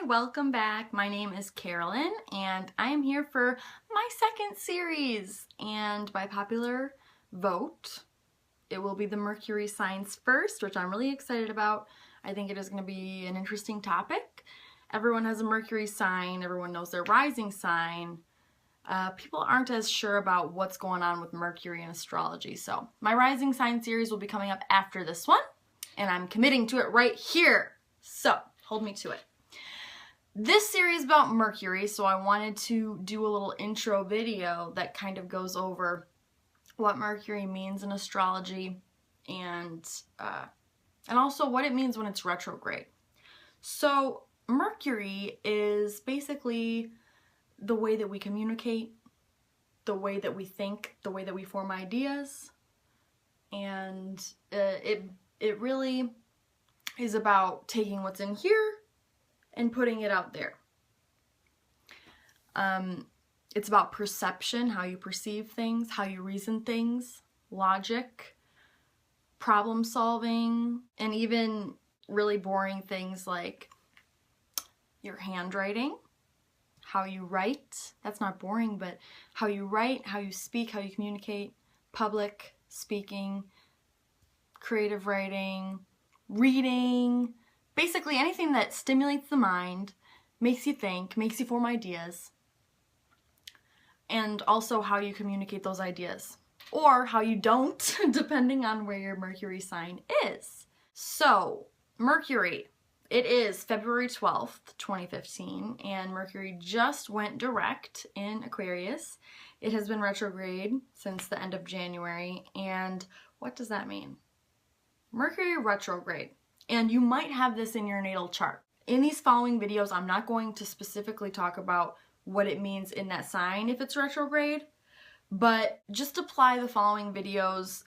welcome back. My name is Carolyn and I am here for my second series, and by popular vote it will be the Mercury signs first, which I'm really excited about. I think it is going to be an interesting topic. Everyone has a Mercury sign, everyone knows their rising sign. People aren't as sure about what's going on with Mercury in astrology, so my rising sign series will be coming up after this one, and I'm committing to it right here, so hold me to it. This series is about Mercury, so I wanted to do a little intro video that kind of goes over what Mercury means in astrology and also what it means when it's retrograde. So Mercury is basically the way that we communicate, the way that we think, the way that we form ideas, and it really is about taking what's in here and putting it out there. It's about perception, how you perceive things, how you reason things, logic, problem solving, and even really boring things like your handwriting, how you write. That's not boring, but how you write, how you speak, how you communicate, public speaking, creative writing, reading, basically anything that stimulates the mind, makes you think, makes you form ideas, and also how you communicate those ideas, or how you don't, depending on where your Mercury sign is. So, Mercury, it is February 12th, 2015, and Mercury just went direct in Aquarius. It has been retrograde since the end of January, and what does that mean? Mercury retrograde. And you might have this in your natal chart. In these following videos, I'm not going to specifically talk about what it means in that sign if it's retrograde, but just apply the following videos,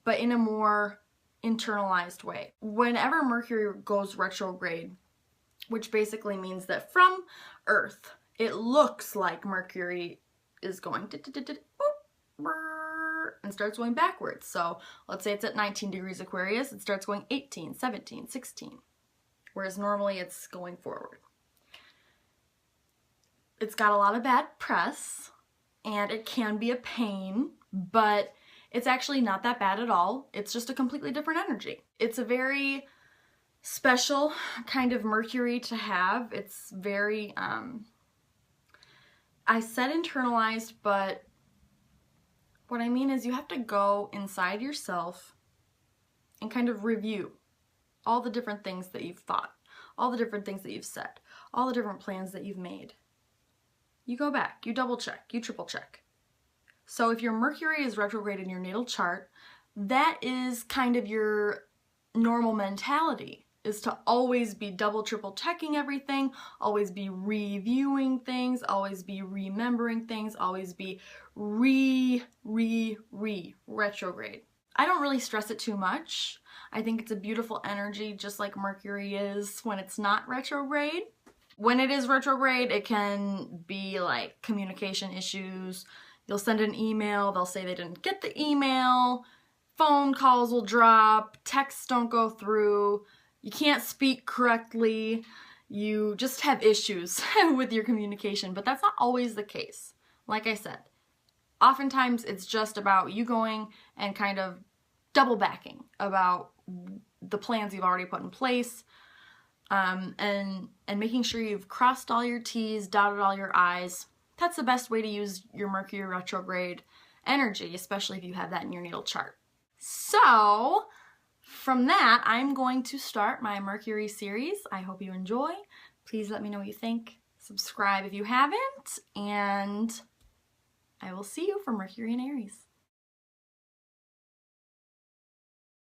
but in a more internalized way. Whenever Mercury goes retrograde, which basically means that from Earth, it looks like Mercury is going and starts going backwards. So let's say it's at 19 degrees Aquarius, it starts going 18, 17, 16, whereas normally it's going forward. It's got a lot of bad press and it can be a pain, but it's actually not that bad at all. It's just a completely different energy. It's a very special kind of Mercury to have. It's very, I said internalized, but what I mean is you have to go inside yourself and kind of review all the different things that you've thought, all the different things that you've said, all the different plans that you've made. You go back, you double check, you triple check. So if your Mercury is retrograde in your natal chart, that is kind of your normal mentality, is to always be double, triple checking everything, always be reviewing things, always be remembering things, always be retrograde. I don't really stress it too much. I think it's a beautiful energy, just like Mercury is when it's not retrograde. When it is retrograde, it can be like communication issues. You'll send an email, they'll say they didn't get the email, phone calls will drop, texts don't go through, you can't speak correctly, you just have issues with your communication, but that's not always the case. Like I said, oftentimes it's just about you going and kind of double backing about the plans you've already put in place, and making sure you've crossed all your T's, dotted all your I's. That's the best way to use your Mercury retrograde energy, especially if you have that in your natal chart. So, from that, I'm going to start my Mercury series. I hope you enjoy. Please let me know what you think. Subscribe if you haven't, and I will see you for Mercury in Aries.